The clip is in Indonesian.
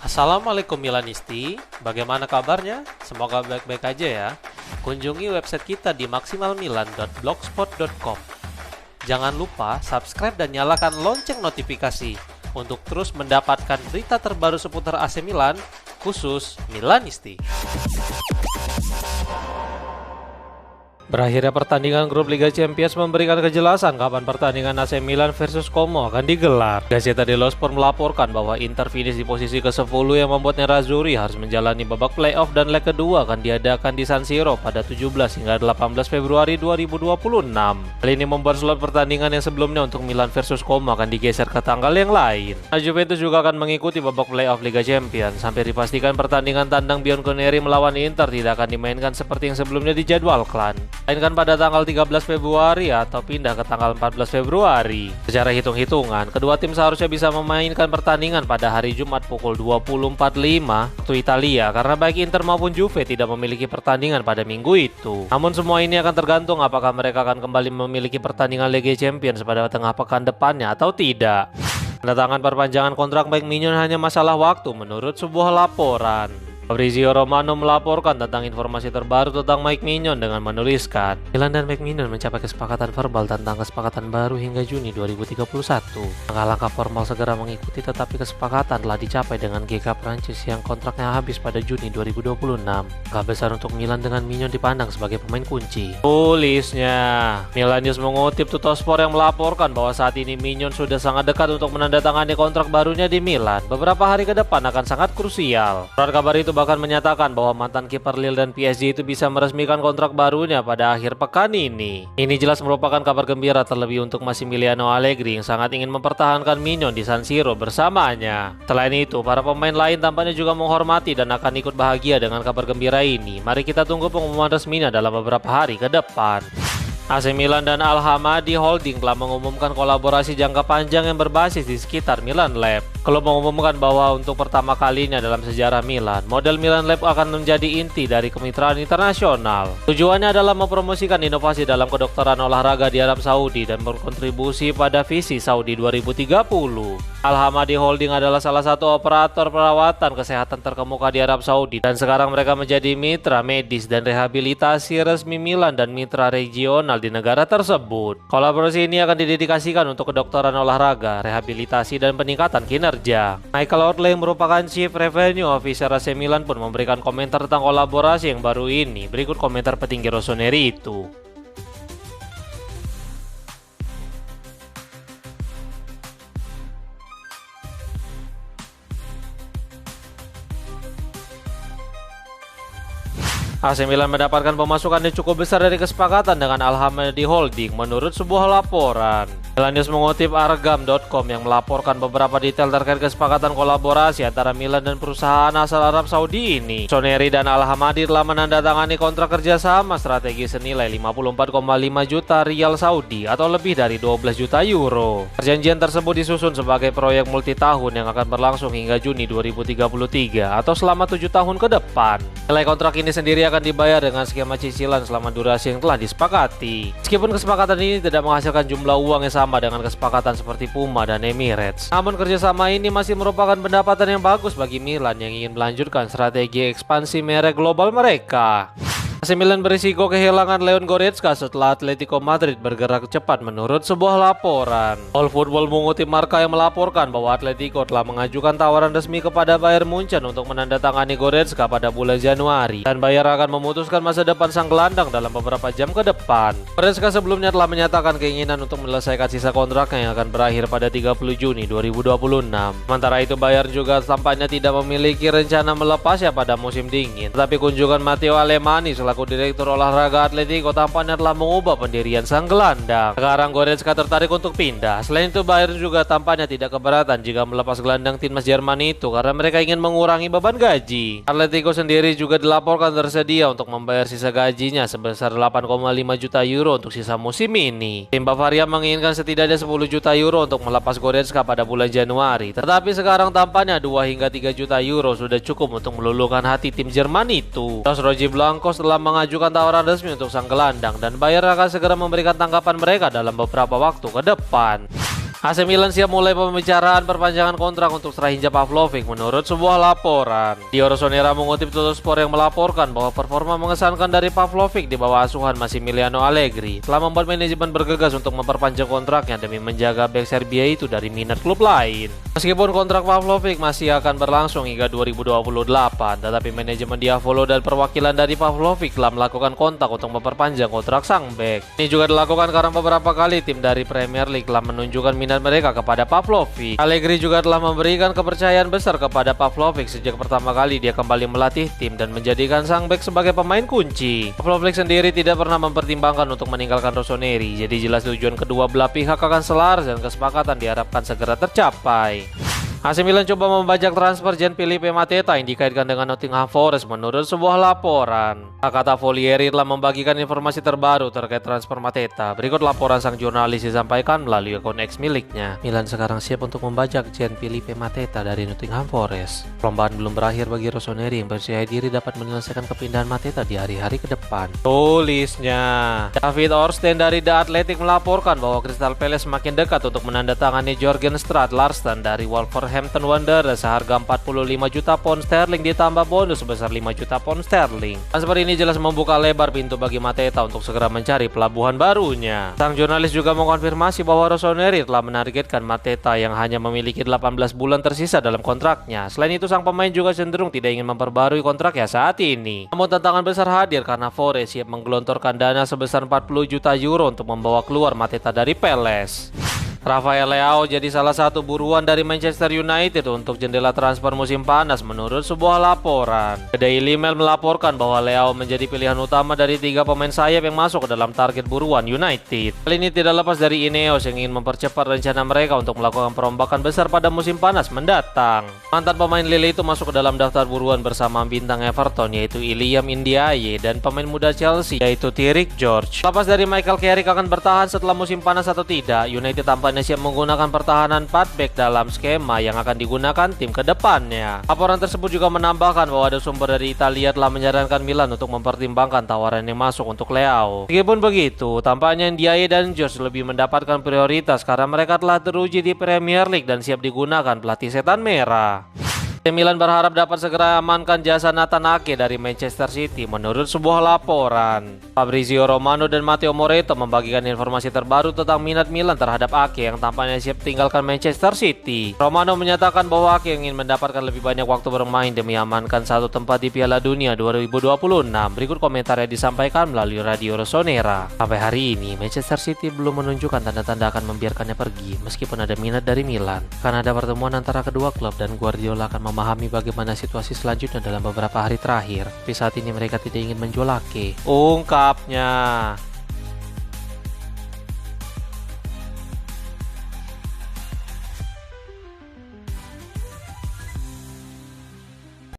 Assalamualaikum Milanisti, bagaimana kabarnya? Semoga baik-baik aja ya. Kunjungi website kita di maksimalmilan.blogspot.com. Jangan lupa subscribe dan nyalakan lonceng notifikasi untuk terus mendapatkan berita terbaru seputar AC Milan, khusus Milanisti. Berakhirnya pertandingan grup Liga Champions memberikan kejelasan kapan pertandingan AC Milan versus Como akan digelar. Gazzetta dello Sport melaporkan bahwa Inter finish di posisi ke-10 yang membuat Nerazzurri harus menjalani babak playoff dan leg kedua akan diadakan di San Siro pada 17 hingga 18 Februari 2026. Hal ini membuat slot pertandingan yang sebelumnya untuk Milan versus Como akan digeser ke tanggal yang lain. Juventus juga akan mengikuti babak playoff Liga Champions. Sampai dipastikan pertandingan tandang Bianconeri melawan Inter tidak akan dimainkan seperti yang sebelumnya dijadwalkan, melainkan pada tanggal 13 Februari atau pindah ke tanggal 14 Februari. Secara hitung-hitungan, kedua tim seharusnya bisa memainkan pertandingan pada hari Jumat pukul 20.45 waktu Italia, karena baik Inter maupun Juve tidak memiliki pertandingan pada minggu itu. Namun semua ini akan tergantung apakah mereka akan kembali memiliki pertandingan Liga Champions pada tengah pekan depannya atau tidak. Kedatangan perpanjangan kontrak Mike Maignan hanya masalah waktu menurut sebuah laporan. Fabrizio Romano melaporkan tentang informasi terbaru tentang Mike Maignan dengan menuliskan, Milan dan Mike Maignan mencapai kesepakatan verbal tentang kesepakatan baru hingga Juni 2031. Langkah-langkah formal segera mengikuti, tetapi kesepakatan telah dicapai dengan GK Prancis yang kontraknya habis pada Juni 2026. Langkah besar untuk Milan dengan Maignan dipandang sebagai pemain kunci. Tulisnya, Milan News mengutip Tuttosport yang melaporkan bahwa saat ini Maignan sudah sangat dekat untuk menandatangani kontrak barunya di Milan. Beberapa hari ke depan akan sangat krusial. Surat kabar itu bahkan menyatakan bahwa mantan kiper Lille dan PSG itu bisa meresmikan kontrak barunya pada akhir pekan ini. Ini jelas merupakan kabar gembira, terlebih untuk Massimiliano Allegri yang sangat ingin mempertahankan Maignan di San Siro bersamanya. Selain itu, para pemain lain tampaknya juga menghormati dan akan ikut bahagia dengan kabar gembira ini. Mari kita tunggu pengumuman resminya dalam beberapa hari ke depan. AC Milan dan Al Hamadi Holding telah mengumumkan kolaborasi jangka panjang yang berbasis di sekitar Milan Lab. Klub mengumumkan bahwa untuk pertama kalinya dalam sejarah Milan, model Milan Lab akan menjadi inti dari kemitraan internasional. Tujuannya adalah mempromosikan inovasi dalam kedokteran olahraga di Arab Saudi dan berkontribusi pada visi Saudi 2030. Al Hamadi Holding adalah salah satu operator perawatan kesehatan terkemuka di Arab Saudi, dan sekarang mereka menjadi mitra medis dan rehabilitasi resmi Milan dan mitra regional di negara tersebut. Kolaborasi ini akan didedikasikan untuk kedokteran olahraga, rehabilitasi, dan peningkatan kinerja. Michael Oatley yang merupakan Chief Revenue Officer AC Milan pun memberikan komentar tentang kolaborasi yang baru ini. Berikut komentar petinggi Rossoneri itu. AC Milan mendapatkan pemasukan yang cukup besar dari kesepakatan dengan Al Hamadi Holding menurut sebuah laporan. Milan News mengutip Argam.com yang melaporkan beberapa detail terkait kesepakatan kolaborasi antara Milan dan perusahaan asal Arab Saudi ini. Rossoneri dan Al Hamadi telah menandatangani kontrak kerjasama strategi senilai 54,5 juta rial Saudi atau lebih dari 12 juta euro. Perjanjian tersebut disusun sebagai proyek multitahun yang akan berlangsung hingga Juni 2033 atau selama 7 tahun ke depan. Nilai kontrak ini sendiri akan dibayar dengan skema cicilan selama durasi yang telah disepakati. Meskipun kesepakatan ini tidak menghasilkan jumlah uang yang sama dengan kesepakatan seperti Puma dan Emirates, namun kerjasama ini masih merupakan pendapatan yang bagus bagi Milan yang ingin melanjutkan strategi ekspansi merek global mereka. AC Milan berisiko kehilangan Leon Goretzka setelah Atletico Madrid bergerak cepat menurut sebuah laporan. All Football mengutip Marca yang melaporkan bahwa Atletico telah mengajukan tawaran resmi kepada Bayern Munchen untuk menandatangani Goretzka pada bulan Januari, dan Bayern akan memutuskan masa depan sang gelandang dalam beberapa jam ke depan. Goretzka sebelumnya telah menyatakan keinginan untuk menyelesaikan sisa kontraknya yang akan berakhir pada 30 Juni 2026. Sementara itu Bayern juga tampaknya tidak memiliki rencana melepasnya pada musim dingin, tetapi kunjungan Matteo Alemani selaku Direktur Olahraga Atletico tampaknya telah mengubah pendirian sang gelandang. Sekarang Goretzka tertarik untuk pindah. Selain itu Bayern juga tampaknya tidak keberatan jika melepas gelandang timnas Jerman itu karena mereka ingin mengurangi beban gaji. Atletico sendiri juga dilaporkan tersedia untuk membayar sisa gajinya sebesar 8,5 juta euro untuk sisa musim ini. Tim Bavaria menginginkan setidaknya 10 juta euro untuk melepas Goretzka pada bulan Januari, tetapi sekarang tampaknya 2 hingga 3 juta euro sudah cukup untuk meluluhkan hati tim Jerman itu. Los Rojiblancos telah mengajukan tawaran resmi untuk sang gelandang, dan Bayern akan segera memberikan tanggapan mereka dalam beberapa waktu ke depan. AC Milan siap mulai pembicaraan perpanjangan kontrak untuk Strahinja Pavlovic menurut sebuah laporan. Dio Rossonera mengutip Tuttosport yang melaporkan bahwa performa mengesankan dari Pavlovic di bawah asuhan Massimiliano Allegri telah membuat manajemen bergegas untuk memperpanjang kontraknya demi menjaga bek Serbia itu dari minat klub lain. Meskipun kontrak Pavlovic masih akan berlangsung hingga 2028, tetapi manajemen Diavolo dan perwakilan dari Pavlovic telah melakukan kontak untuk memperpanjang kontrak sang bek. Ini juga dilakukan karena beberapa kali tim dari Premier League telah menunjukkan minat mereka kepada Pavlovic. Allegri juga telah memberikan kepercayaan besar kepada Pavlovic sejak pertama kali dia kembali melatih tim dan menjadikan sang bek sebagai pemain kunci. Pavlovic sendiri tidak pernah mempertimbangkan untuk meninggalkan Rossoneri, jadi jelas tujuan kedua belah pihak akan selaras dan kesepakatan diharapkan segera tercapai. AC Milan coba membajak transfer Gian Filipe Mateta yang dikaitkan dengan Nottingham Forest menurut sebuah laporan. Kata Folieri telah membagikan informasi terbaru terkait transfer Mateta. Berikut laporan sang jurnalis disampaikan melalui akun X miliknya. Milan sekarang siap untuk membajak Gian Filipe Mateta dari Nottingham Forest. Perlombaan belum berakhir bagi Rossoneri yang percaya diri dapat menyelesaikan kepindahan Mateta di hari-hari ke depan. Tulisnya. David Orsten dari The Athletic melaporkan bahwa Crystal Palace semakin dekat untuk menandatangani Jørgen Strand Larsen dari Wolverhampton Wanderers seharga 45 juta pound sterling ditambah bonus sebesar 5 juta pound sterling. Transfer ini jelas membuka lebar pintu bagi Mateta untuk segera mencari pelabuhan barunya. Sang jurnalis juga mengkonfirmasi bahwa Rossoneri telah menargetkan Mateta yang hanya memiliki 18 bulan tersisa dalam kontraknya. Selain itu, sang pemain juga cenderung tidak ingin memperbarui kontraknya saat ini. Namun tantangan besar hadir karena Forest siap menggelontorkan dana sebesar 40 juta euro untuk membawa keluar Mateta dari Palace. Rafael Leao jadi salah satu buruan dari Manchester United untuk jendela transfer musim panas menurut sebuah laporan. The Daily Mail melaporkan bahwa Leao menjadi pilihan utama dari 3 pemain sayap yang masuk ke dalam target buruan United. Hal ini tidak lepas dari Ineos yang ingin mempercepat rencana mereka untuk melakukan perombakan besar pada musim panas mendatang. Mantan pemain Lille itu masuk ke dalam daftar buruan bersama bintang Everton yaitu Iliam Ndiaye dan pemain muda Chelsea yaitu Tyreek George. Lepas dari Michael Carrick akan bertahan setelah musim panas atau tidak, United tampaknya siap menggunakan pertahanan 4 back dalam skema yang akan digunakan tim ke depannya. Laporan tersebut juga menambahkan bahwa ada sumber dari Italia telah menyarankan Milan untuk mempertimbangkan tawaran yang masuk untuk Leao. Meskipun begitu, tampaknya Ndiaye dan George lebih mendapatkan prioritas karena mereka telah teruji di Premier League dan siap digunakan pelatih setan merah. Milan berharap dapat segera amankan jasa Nathan Ake dari Manchester City menurut sebuah laporan. Fabrizio Romano dan Matteo Moretto membagikan informasi terbaru tentang minat Milan terhadap Ake yang tampaknya siap tinggalkan Manchester City. Romano menyatakan bahwa Ake ingin mendapatkan lebih banyak waktu bermain demi amankan satu tempat di Piala Dunia 2026. Berikut komentar yang disampaikan melalui Radio Rossonera. Sampai hari ini, Manchester City belum menunjukkan tanda-tanda akan membiarkannya pergi meskipun ada minat dari Milan. Karena ada pertemuan antara kedua klub dan Guardiola akan memahami bagaimana situasi selanjutnya dalam beberapa hari terakhir. Tapi saat ini mereka tidak ingin menjual Ake, ungkapnya.